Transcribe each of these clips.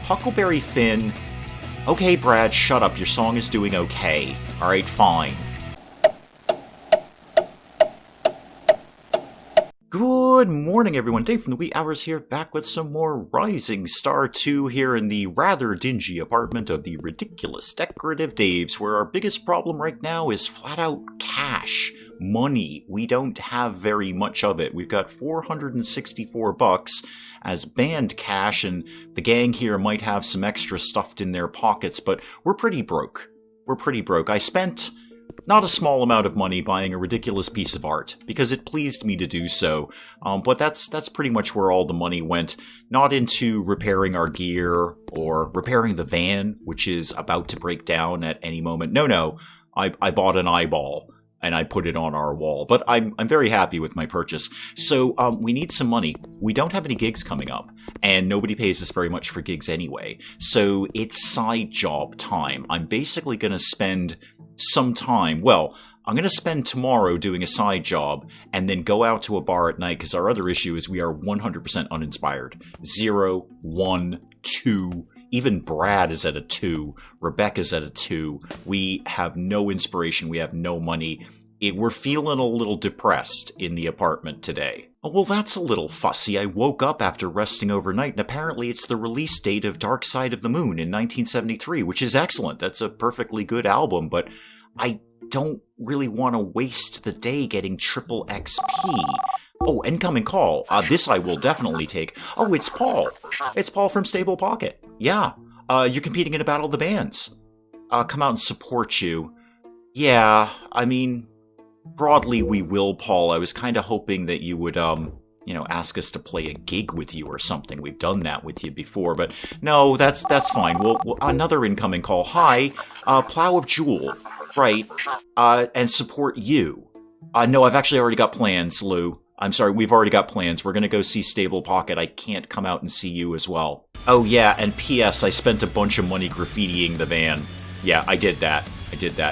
Huckleberry Finn. Okay, Brad, shut up. Your song is doing okay. Alright, fine. Good morning, everyone. Dave from the wee hours here, back with some more Rising Star 2 here in the rather dingy apartment of the ridiculous Decorative Daves, where our biggest problem right now is flat-out cash. Money. We don't have very much of it. We've got $464 as band cash, and the gang here might have some extra stuffed in their pockets, but we're pretty broke. I spent not a small amount of money buying a ridiculous piece of art, because it pleased me to do so, but that's pretty much where all the money went. Not into repairing our gear, or repairing the van, which is about to break down at any moment. No, I bought an eyeball, and I put it on our wall, but I'm very happy with my purchase. So we need some money. We don't have any gigs coming up, and nobody pays us very much for gigs anyway, so it's side job time. I'm basically going to spend some time, I'm going to spend tomorrow doing a side job and then go out to a bar at night, because our other issue is we are 100% uninspired. 0, 1, 2, even Brad is at a 2, Rebecca's at a 2. We have no inspiration, we have no money. We're feeling a little depressed in the apartment today. Oh, well, that's a little fussy. I woke up after resting overnight, and apparently it's the release date of Dark Side of the Moon in 1973, which is excellent. That's a perfectly good album, but I don't really want to waste the day getting triple XP. Oh, incoming call. This I will definitely take. Oh, it's Paul. It's Paul from Stable Pocket. Yeah. You're competing in a Battle of the Bands. Come out and support you. Yeah, I mean, broadly we will, Paul. I was kind of hoping that you would, ask us to play a gig with you or something. We've done that with you before, but no, that's fine. We'll another incoming call. Hi, Plow of Jewel. Right, and support you. No, I've actually already got plans, Lou. I'm sorry, we've already got plans. We're going to go see Stable Pocket. I can't come out and see you as well. Oh, yeah, and P.S., I spent a bunch of money graffitiing the van. Yeah, I did that.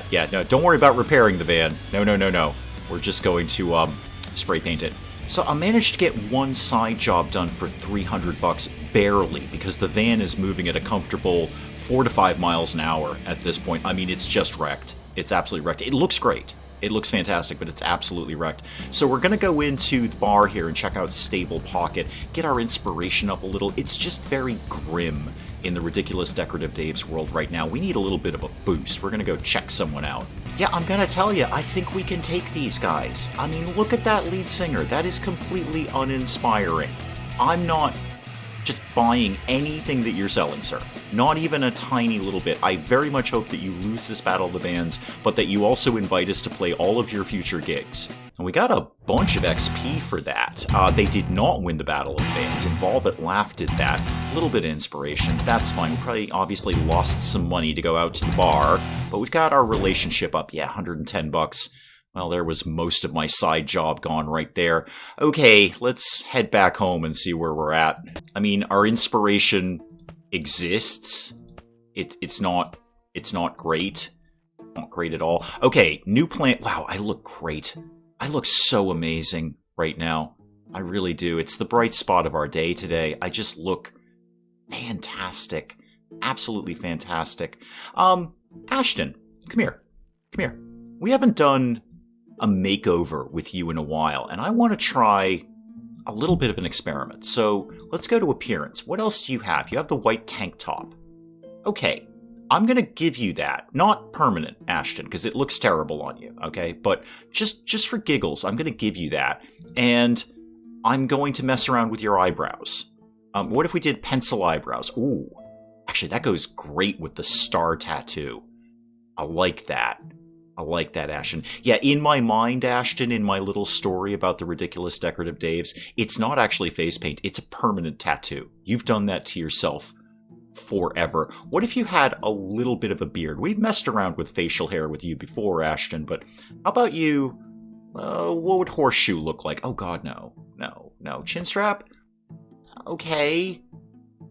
Yeah, no, don't worry about repairing the van. No. We're just going to, spray paint it. So I managed to get one side job done for $300, barely, because the van is moving at a comfortable 4 to 5 miles an hour at this point. I mean, it's just wrecked. It's absolutely wrecked. It looks great. It looks fantastic, but it's absolutely wrecked. So we're going to go into the bar here and check out Stable Pocket, get our inspiration up a little. It's just very grim in the ridiculous Decorative Daves world right now. We need a little bit of a boost. We're going to go check someone out. Yeah, I'm going to tell you, I think we can take these guys. I mean, look at that lead singer. That is completely uninspiring. I'm not just buying anything that you're selling, sir. Not even a tiny little bit. I very much hope that you lose this Battle of the Bands, but that you also invite us to play all of your future gigs. And we got a bunch of XP for that. They did not win the Battle of the Bands. Involve Laugh did that. A little bit of inspiration. That's fine. We probably obviously lost some money to go out to the bar, but we've got our relationship up. Yeah, $110. Well, there was most of my side job gone right there. Okay, let's head back home and see where we're at. I mean, our inspiration exists. It's not great. Not great at all. Okay, new plan. Wow, I look great. I look so amazing right now. I really do. It's the bright spot of our day today. I just look fantastic. Absolutely fantastic. Ashton, come here. We haven't done a makeover with you in a while, and I want to try a little bit of an experiment. So let's go to appearance. What else do you have? You have the white tank top. Okay, I'm going to give you that. Not permanent, Ashton, because it looks terrible on you, okay? But just for giggles, I'm going to give you that, and I'm going to mess around with your eyebrows. What if we did pencil eyebrows? Ooh, actually, that goes great with the star tattoo. I like that. Ashton. Yeah, in my mind, Ashton, in my little story about the ridiculous Decorative Daves, it's not actually face paint. It's a permanent tattoo. You've done that to yourself forever. What if you had a little bit of a beard? We've messed around with facial hair with you before, Ashton, but how about you? What would horseshoe look like? Oh, God, no. Chin strap? Okay.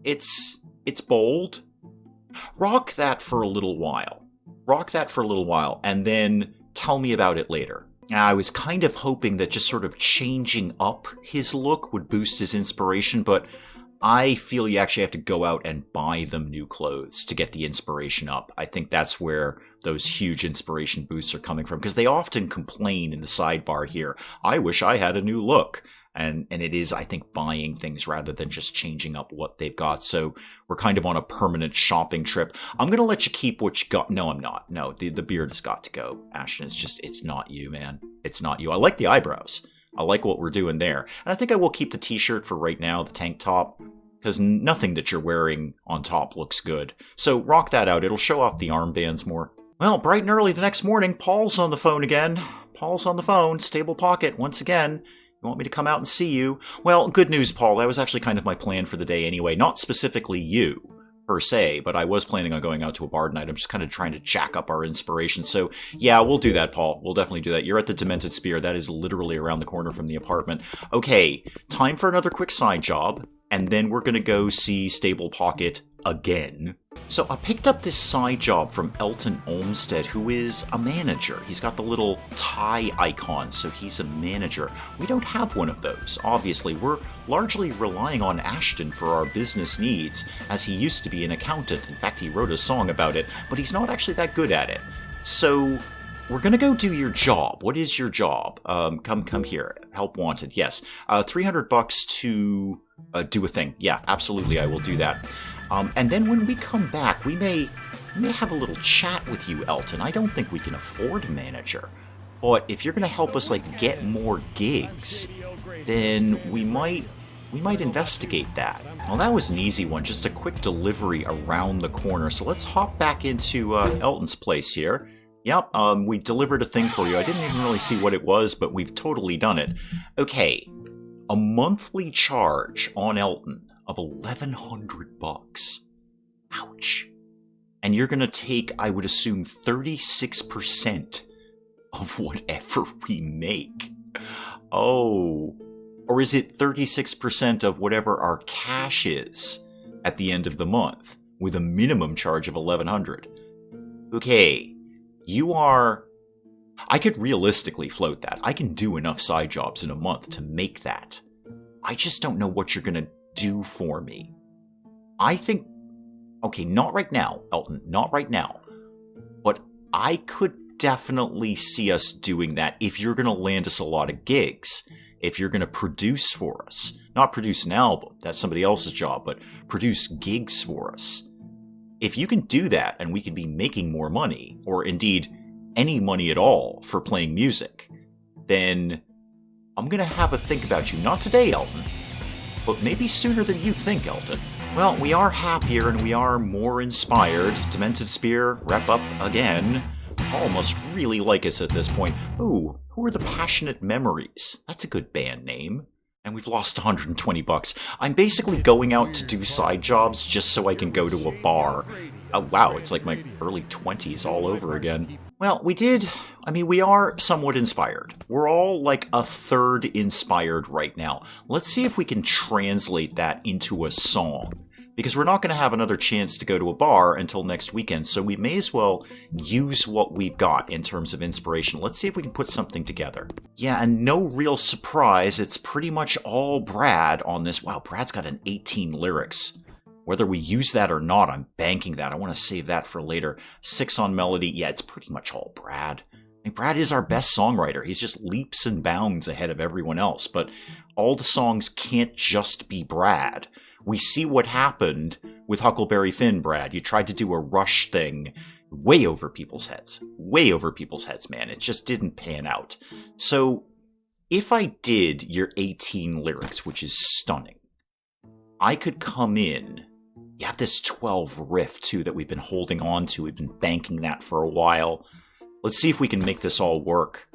It's bold. Rock that for a little while. And then tell me about it later. I was kind of hoping that just sort of changing up his look would boost his inspiration, but I feel you actually have to go out and buy them new clothes to get the inspiration up. I think that's where those huge inspiration boosts are coming from, because they often complain in the sidebar here, I wish I had a new look. And it is, I think, buying things rather than just changing up what they've got. So we're kind of on a permanent shopping trip. I'm going to let you keep what you got. No, I'm not. No, the beard has got to go. Ashton, it's not you, man. It's not you. I like the eyebrows. I like what we're doing there. And I think I will keep the t-shirt for right now, the tank top, because nothing that you're wearing on top looks good. So rock that out. It'll show off the armbands more. Well, bright and early the next morning, Paul's on the phone again. Paul's on the phone. Stable pocket once again. You want me to come out and see you? Well, good news, Paul. That was actually kind of my plan for the day anyway. Not specifically you, per se, but I was planning on going out to a bar tonight. I'm just kind of trying to jack up our inspiration. So, yeah, we'll do that, Paul. We'll definitely do that. You're at the Demented Spear. That is literally around the corner from the apartment. Okay, time for another quick side job, and then we're going to go see Stable Pocket again. So I picked up this side job from Elton Olmstead, who is a manager. He's got the little tie icon, so he's a manager. We don't have one of those, obviously. We're largely relying on Ashton for our business needs, as he used to be an accountant. In fact, he wrote a song about it, but he's not actually that good at it. So we're going to go do your job. What is your job? Come here. Help wanted. Yes. $300 to do a thing. Yeah, absolutely. I will do that. And then when we come back, we may have a little chat with you, Elton. I don't think we can afford a manager. But if you're going to help us, like, get more gigs, then we might investigate that. Well, that was an easy one. Just a quick delivery around the corner. So let's hop back into Elton's place here. Yep, we delivered a thing for you. I didn't even really see what it was, but we've totally done it. Okay, a monthly charge on Elton of $1,100. Ouch. And you're going to take, I would assume, 36% of whatever we make. Oh. Or is it 36% of whatever our cash is at the end of the month, with a minimum charge of $1,100? Okay. You are... I could realistically float that. I can do enough side jobs in a month to make that. I just don't know what you're going to do for me. I think... Okay, not right now, Elton. Not right now. But I could definitely see us doing that if you're going to land us a lot of gigs. If you're going to produce for us. Not produce an album. That's somebody else's job. But produce gigs for us. If you can do that, and we can be making more money, or indeed any money at all for playing music, then I'm going to have a think about you. Not today, Elton, but maybe sooner than you think, Elton. Well, we are happier and we are more inspired. Demented Spear, rep up again. Paul must really like us at this point. Ooh, who are the Passionate Memories? That's a good band name. And we've lost $120. I'm basically going out to do side jobs just so I can go to a bar. Oh, wow, it's like my early 20s all over again. Well, we are somewhat inspired. We're all like a third inspired right now. Let's see if we can translate that into a song. Because we're not going to have another chance to go to a bar until next weekend, so we may as well use what we've got in terms of inspiration. Let's see if we can put something together. Yeah, and no real surprise, it's pretty much all Brad on this. Wow, Brad's got an 18 lyrics. Whether we use that or not, I'm banking that. I want to save that for later. 6 on melody. Yeah, it's pretty much all Brad. I mean, Brad is our best songwriter. He's just leaps and bounds ahead of everyone else, but all the songs can't just be Brad. We see what happened with Huckleberry Finn, Brad. You tried to do a Rush thing way over people's heads. Way over people's heads, man. It just didn't pan out. So, if I did your 18 lyrics, which is stunning, I could come in. You have this 12 riff, too, that we've been holding on to. We've been banking that for a while. Let's see if we can make this all work.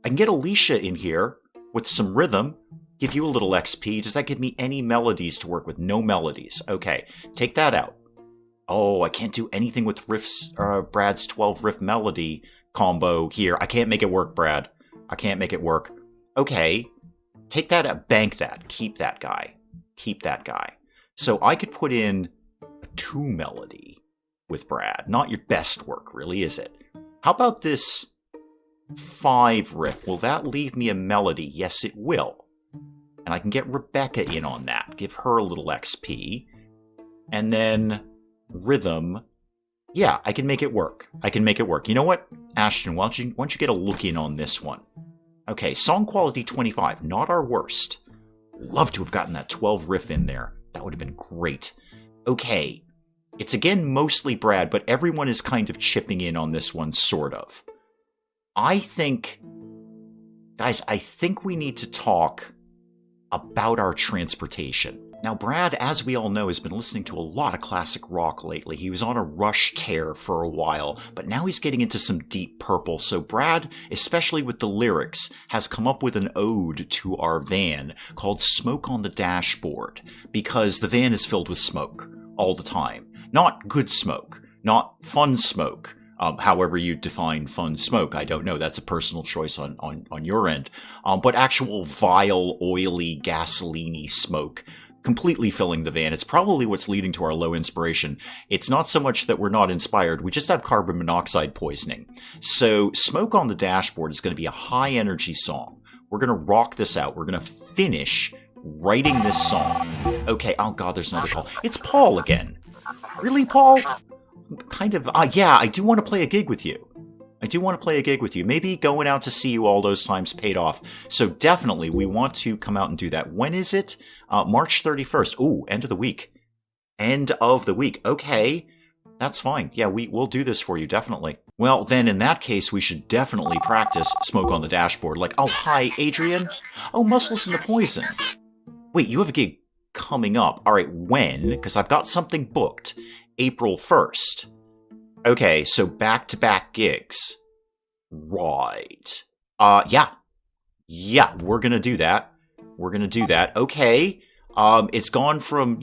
I can get Alicia in here with some rhythm. Give you a little XP. Does that give me any melodies to work with? No melodies. Okay, take that out. Oh, I can't do anything with riffs. Brad's 12 riff melody combo here. I can't make it work, Brad. I can't make it work. Okay, take that out. Bank that. Keep that guy. Keep that guy. So I could put in a 2 melody with Brad. Not your best work, really, is it? How about this 5 riff? Will that leave me a melody? Yes, it will. And I can get Rebecca in on that. Give her a little XP. And then rhythm. Yeah, I can make it work. I can make it work. You know what, Ashton, why don't you get a look in on this one? Okay, song quality 25. Not our worst. Love to have gotten that 12 riff in there. That would have been great. Okay. It's again mostly Brad, but everyone is kind of chipping in on this one, sort of. Guys, I think we need to talk about our transportation. Now, Brad, as we all know, has been listening to a lot of classic rock lately. He was on a Rush tear for a while, but now he's getting into some Deep Purple. So Brad, especially with the lyrics, has come up with an ode to our van called Smoke on the Dashboard, because the van is filled with smoke all the time. Not good smoke, not fun smoke. However you define fun smoke, I don't know. That's a personal choice on your end. But actual vile, oily, gasoline-y smoke completely filling the van. It's probably what's leading to our low inspiration. It's not so much that we're not inspired. We just have carbon monoxide poisoning. So Smoke on the Dashboard is going to be a high-energy song. We're going to rock this out. We're going to finish writing this song. Okay, oh god, there's another call. It's Paul again. Really, Paul? Kind of, yeah, I do want to play a gig with you. Maybe going out to see you all those times paid off. So definitely, we want to come out and do that. When is it? March 31st. Ooh, end of the week. Okay, that's fine. Yeah, we'll do this for you, definitely. Well, then in that case, we should definitely practice Smoke on the Dashboard. Like, oh, hi, Adrian. Oh, Muscles and the Poison. Wait, you have a gig coming up. All right, when? Because I've got something booked. April 1st. Okay, so back-to-back gigs. Right. Yeah, we're gonna do that. Okay. It's gone from,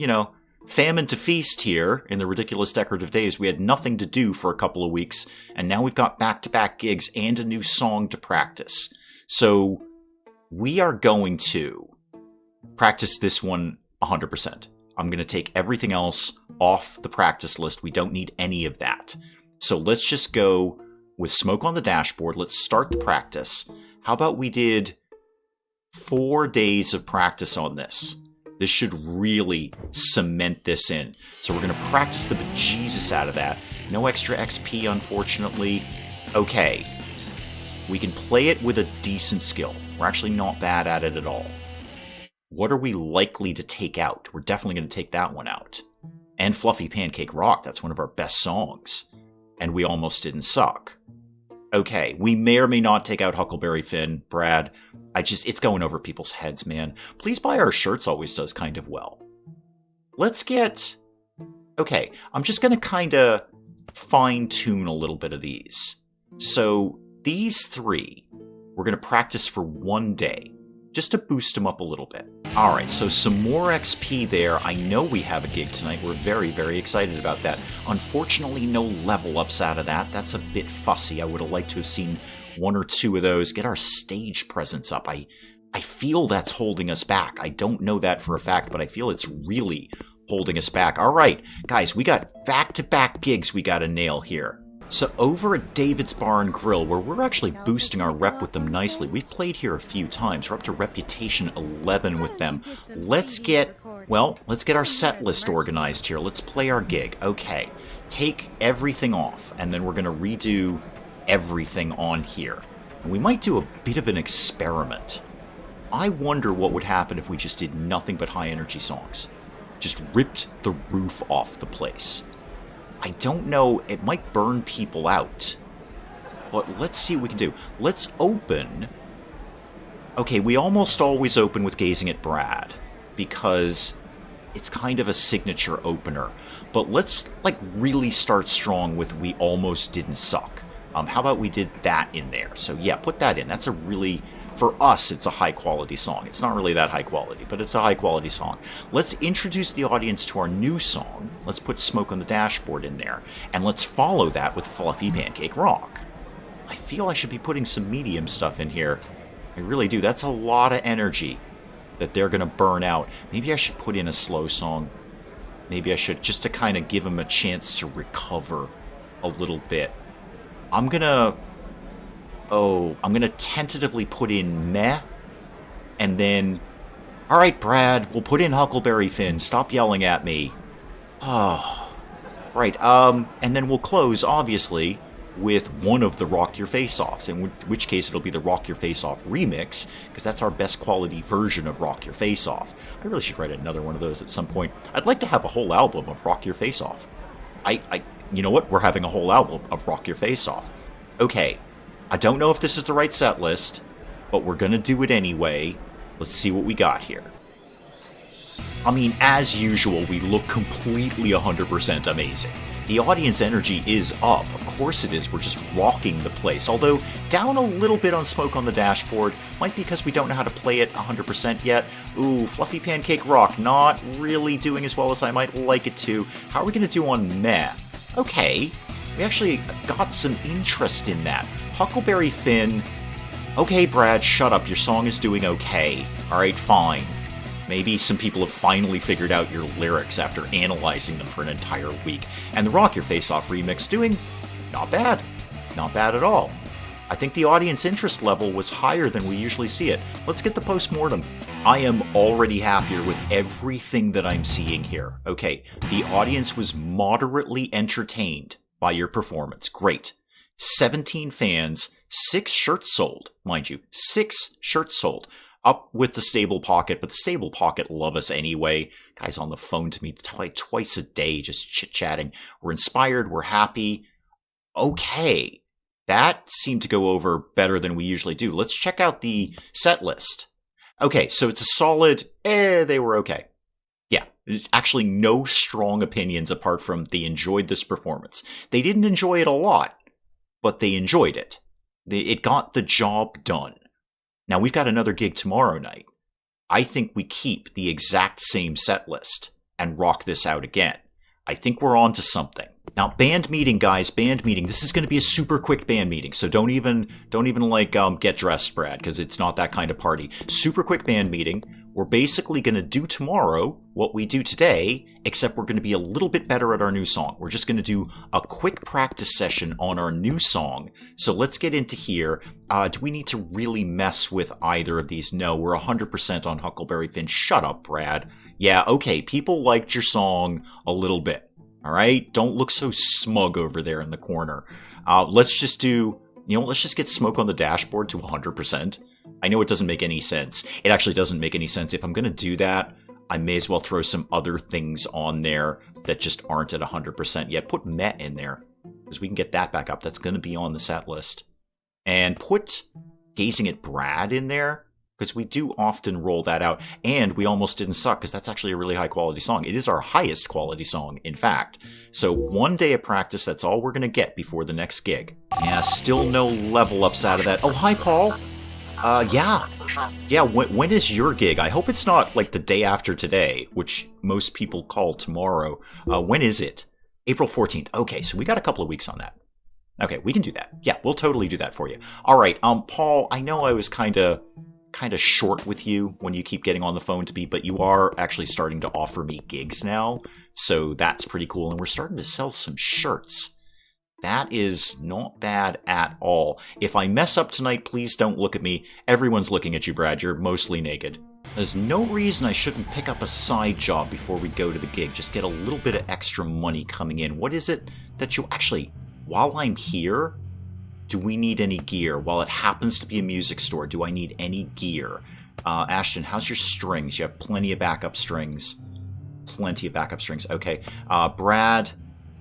famine to feast here in the Ridiculous Decorative Days. We had nothing to do for a couple of weeks, and now we've got back-to-back gigs and a new song to practice. So, we are going to practice this one 100%. I'm going to take everything else off the practice list. We don't need any of that. So let's just go with Smoke on the Dashboard. Let's start the practice. How about we did 4 days of practice on this? This should really cement this in. So we're going to practice the bejesus out of that. No extra XP, unfortunately. Okay. We can play it with a decent skill. We're actually not bad at it at all. What are we likely to take out? We're definitely going to take that one out. And Fluffy Pancake Rock, that's one of our best songs. And We Almost Didn't Suck. Okay, we may or may not take out Huckleberry Finn, Brad. It's going over people's heads, man. Please Buy Our Shirts always does kind of well. Let's get... Okay, I'm just going to kind of fine-tune a little bit of these. So, these 3, we're going to practice for 1 day. Just to boost them up a little bit. Alright, so some more XP there. I know we have a gig tonight. We're very, very excited about that. Unfortunately, no level ups out of that. That's a bit fussy. I would have liked to have seen 1 or 2 of those. Get our stage presence up. I feel that's holding us back. I don't know that for a fact, but I feel it's really holding us back. Alright, guys, we got back-to-back gigs we gotta nail here. So over at David's Bar and Grill, where we're actually boosting our rep with them nicely, we've played here a few times. We're up to reputation 11 with them. Let's get our set list organized here. Let's play our gig. Okay, take everything off, and then we're going to redo everything on here. And we might do a bit of an experiment. I wonder what would happen if we just did nothing but high-energy songs. Just ripped the roof off the place. I don't know, it might burn people out. But let's see what we can do. Let's open... Okay, we almost always open with Gazing at Brad, because it's kind of a signature opener. But let's, really start strong with We Almost Didn't Suck. How about we did that in there? So yeah, put that in. That's a really... For us, it's a high-quality song. It's not really that high quality, but it's a high-quality song. Let's introduce the audience to our new song. Let's put Smoke on the Dashboard in there. And let's follow that with Fluffy Pancake Rock. I feel I should be putting some medium stuff in here. I really do. That's a lot of energy that they're going to burn out. Maybe I should put in a slow song. Maybe I should, just to kind of give them a chance to recover a little bit. I'm going to tentatively put in Meh, and then Alright, Brad, we'll put in Huckleberry Finn. Stop yelling at me. Oh. Right, and then we'll close, obviously, with one of the Rock Your Face Offs, in which case it'll be the Rock Your Face Off remix, because that's our best quality version of Rock Your Face Off. I really should write another one of those at some point. I'd like to have a whole album of Rock Your Face Off. You know what? We're having a whole album of Rock Your Face Off. Okay, I don't know if this is the right set list, but we're gonna do it anyway. Let's see what we got here. I mean, as usual, we look completely 100% amazing. The audience energy is up. Of course it is. We're just rocking the place. Although, down a little bit on Smoke on the Dashboard. Might be because we don't know how to play it 100% yet. Ooh, Fluffy Pancake Rock. Not really doing as well as I might like it to. How are we going to do on Meh? Okay. We actually got some interest in that. Huckleberry Finn. Okay, Brad, shut up. Your song is doing okay. Alright, fine. Maybe some people have finally figured out your lyrics after analyzing them for an entire week. And the Rock Your Face Off remix doing not bad. Not bad at all. I think the audience interest level was higher than we usually see it. Let's get the postmortem. I am already happier with everything that I'm seeing here. Okay, the audience was moderately entertained by your performance. Great. 17 fans, 6 shirts sold, mind you. 6 shirts sold. Up with the Stable Pocket, but the Stable Pocket love us anyway. Guy's on the phone to me twice a day, just chit-chatting. We're inspired, we're happy. Okay. That seemed to go over better than we usually do. Let's check out the set list. Okay, so it's a solid, they were okay. Yeah, there's actually no strong opinions apart from they enjoyed this performance. They didn't enjoy it a lot, but they enjoyed it. It got the job done. Now, we've got another gig tomorrow night. I think we keep the exact same set list and rock this out again. I think we're on to something. Now, band meeting, guys, band meeting. This is going to be a super quick band meeting, so don't even get dressed, Brad, because it's not that kind of party. Super quick band meeting. We're basically going to do tomorrow what we do today, except we're going to be a little bit better at our new song. We're just going to do a quick practice session on our new song. So let's get into here. Do we need to really mess with either of these? No, we're 100% on Huckleberry Finn. Shut up, Brad. Yeah, okay, people liked your song a little bit. All right? Don't look so smug over there in the corner. Let's just get Smoke on the Dashboard to 100%. I know it doesn't make any sense. It actually doesn't make any sense. If I'm going to do that, I may as well throw some other things on there that just aren't at 100% yet. Put Met in there, because we can get that back up. That's going to be on the set list. And put Gazing at Brad in there, because we do often roll that out. And We Almost Didn't Suck, because that's actually a really high quality song. It is our highest quality song, in fact. So 1 day of practice, that's all we're going to get before the next gig. Yeah, still no level ups out of that. Oh, hi, Paul. Yeah, when is your gig? I hope it's not like the day after today, which most people call tomorrow. When is it? April 14th. Okay, so we got a couple of weeks on that. Okay, we can do that. Yeah, we'll totally do that for you. All right, Paul, I know I was kind of short with you when you keep getting on the phone to me, but you are actually starting to offer me gigs now, so that's pretty cool, and we're starting to sell some shirts. That is not bad at all. If I mess up tonight, please don't look at me. Everyone's looking at you, Brad. You're mostly naked. There's no reason I shouldn't pick up a side job before we go to the gig. Just get a little bit of extra money coming in. What is it that you... Actually, while I'm here, do we need any gear? While it happens to be a music store, do I need any gear? Ashton, how's your strings? You have plenty of backup strings. Plenty of backup strings. Okay. Brad...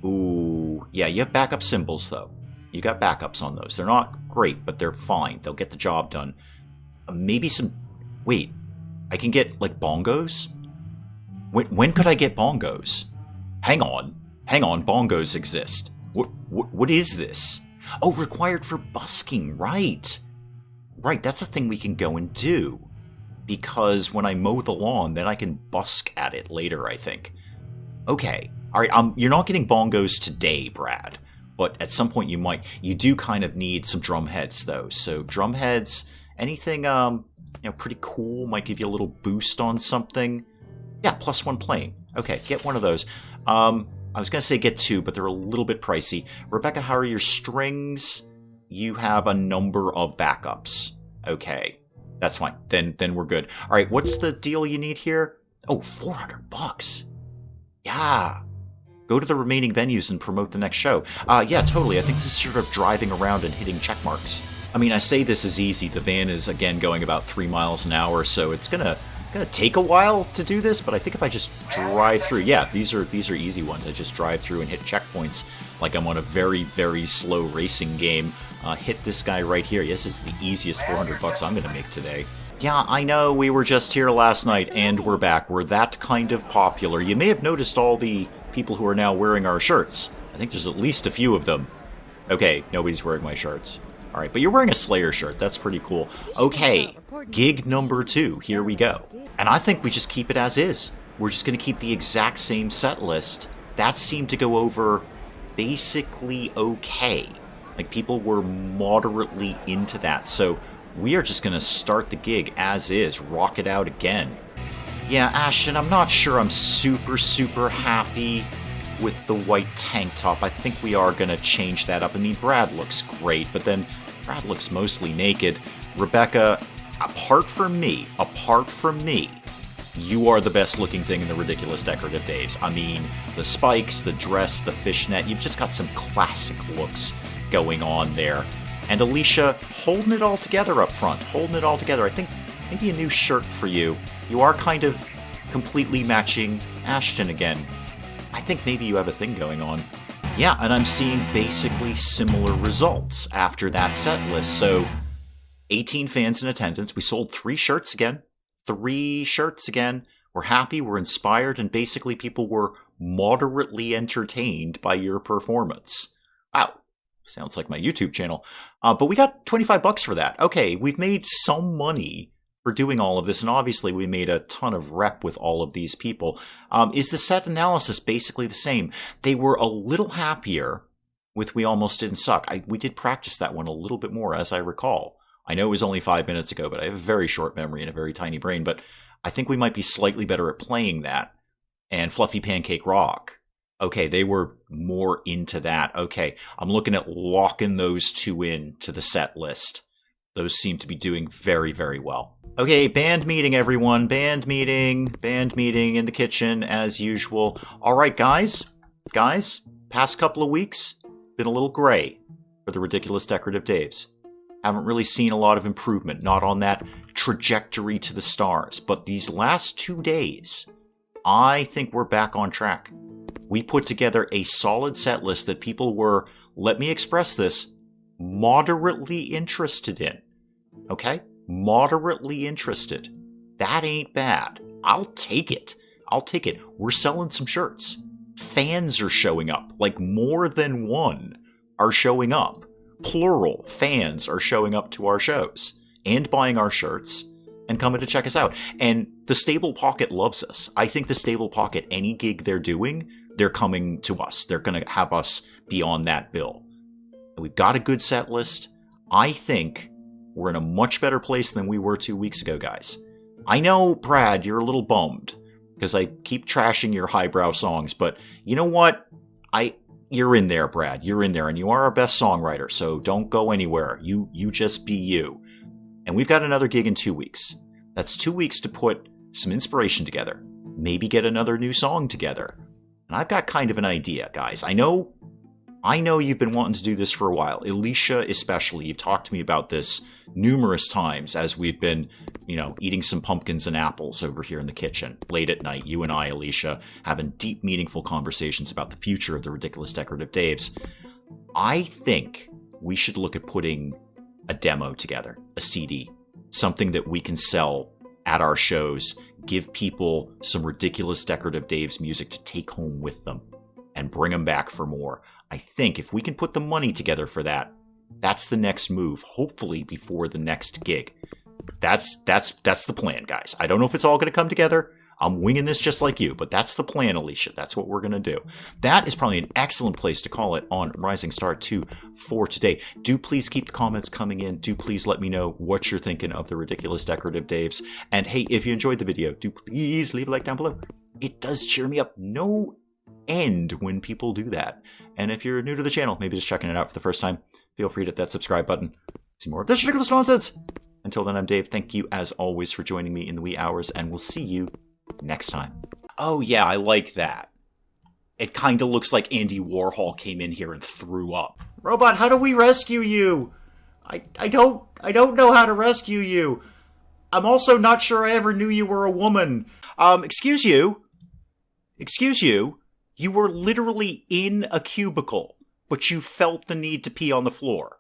Ooh, yeah, you have backup cymbals, though. You got backups on those. They're not great, but they're fine. They'll get the job done. Maybe some... Wait, I can get, like, bongos? When could I get bongos? Hang on, bongos exist. What is this? Oh, required for busking, right. Right, that's a thing we can go and do. Because when I mow the lawn, then I can busk at it later, I think. Okay. All right, you're not getting bongos today, Brad, but at some point you might. You do kind of need some drum heads, though. So drum heads, anything, pretty cool, might give you a little boost on something. Yeah, +1 playing. Okay, get one of those. I was going to say get 2, but they're a little bit pricey. Rebecca, how are your strings? You have a number of backups. Okay. That's fine. Then we're good. All right, what's the deal you need here? Oh, $400. Yeah. Go to the remaining venues and promote the next show. Yeah, totally. I think this is sort of driving around and hitting check marks. I mean, I say this is easy. The van is, again, going about 3 miles an hour, so it's gonna take a while to do this, but I think if I just drive through... Yeah, these are easy ones. I just drive through and hit checkpoints like I'm on a very, very slow racing game. Hit this guy right here. Yes, it's the easiest $400 I'm gonna make today. Yeah, I know, we were just here last night, and we're back. We're that kind of popular. You may have noticed all the people who are now wearing our shirts. I think there's at least a few of them. Okay, nobody's wearing my shirts. Alright, but you're wearing a Slayer shirt. That's pretty cool. Okay, gig number 2. Here we go. And I think we just keep it as is. We're just going to keep the exact same set list. That seemed to go over basically okay. Like, people were moderately into that. So we are just going to start the gig as is. Rock it out again. Yeah, Ashton, I'm not sure I'm super happy with the white tank top. I think we are going to change that up. I mean, Brad looks great, but then Brad looks mostly naked. Rebecca, apart from me, you are the best looking thing in the Ridiculous Decorative Daves. I mean, the spikes, the dress, the fishnet, you've just got some classic looks going on there. And Alicia, holding it all together up front, holding it all together. I think maybe a new shirt for you. You are kind of completely matching Ashton again. I think maybe you have a thing going on. Yeah, and I'm seeing basically similar results after that set list. So, 18 fans in attendance. We sold 3 shirts again. 3 shirts again. We're happy, we're inspired, and basically people were moderately entertained by your performance. Wow. Sounds like my YouTube channel. But we got $25 for that. Okay, we've made some money for doing all of this, and obviously we made a ton of rep with all of these people. Is the set analysis basically the same? They were a little happier with We Almost Didn't Suck. We did practice that one a little bit more, as I recall. I know it was only 5 minutes ago, but I have a very short memory and a very tiny brain, but I think we might be slightly better at playing that. And Fluffy Pancake Rock. Okay, they were more into that. Okay, I'm looking at locking those 2 in to the set list. Those seem to be doing very, very well. Okay, band meeting, everyone. Band meeting in the kitchen, as usual. All right, guys, past couple of weeks, been a little gray for the Ridiculous Decorative Daves. Haven't really seen a lot of improvement, not on that trajectory to the stars. But these last 2 days, I think we're back on track. We put together a solid set list that people were, let me express this, moderately interested in. Okay? Moderately interested. That ain't bad. I'll take it. We're selling some shirts. Fans are showing up. Like, more than one are showing up. Plural fans are showing up to our shows and buying our shirts and coming to check us out. And the Stable Pocket loves us. I think the Stable Pocket, any gig they're doing, they're coming to us. They're going to have us be on that bill. And we've got a good set list. I think we're in a much better place than we were 2 weeks ago, guys. I know, Brad, you're a little bummed because I keep trashing your highbrow songs, but you know what? You're in there, Brad. You're in there, and you are our best songwriter, so don't go anywhere. You just be you. And we've got another gig in 2 weeks. That's 2 weeks to put some inspiration together. Maybe get another new song together. And I've got kind of an idea, guys. I know you've been wanting to do this for a while. Alicia especially. You've talked to me about this numerous times as we've been, eating some pumpkins and apples over here in the kitchen. Late at night, you and I, Alicia, having deep, meaningful conversations about the future of the Ridiculous Decorative Daves. I think we should look at putting a demo together, a CD, something that we can sell at our shows, give people some Ridiculous Decorative Daves music to take home with them and bring them back for more. I think if we can put the money together for that, that's the next move, hopefully before the next gig. That's the plan, guys. I don't know if it's all going to come together. I'm winging this just like you, but that's the plan, Alicia. That's what we're going to do. That is probably an excellent place to call it on Rising Star 2 for today. Do please keep the comments coming in. Do please let me know what you're thinking of the Ridiculous Decorative Daves. And hey, if you enjoyed the video, do please leave a like down below. It does cheer me up no end when people do that. And if you're new to the channel, maybe just checking it out for the first time, feel free to hit that subscribe button. See more of this ridiculous nonsense. Until then, I'm Dave. Thank you, as always, for joining me in the wee hours, and we'll see you next time. Oh, yeah, I like that. It kind of looks like Andy Warhol came in here and threw up. Robot, how do we rescue you? I don't know how to rescue you. I'm also not sure I ever knew you were a woman. Excuse you? Excuse you? You were literally in a cubicle, but you felt the need to pee on the floor.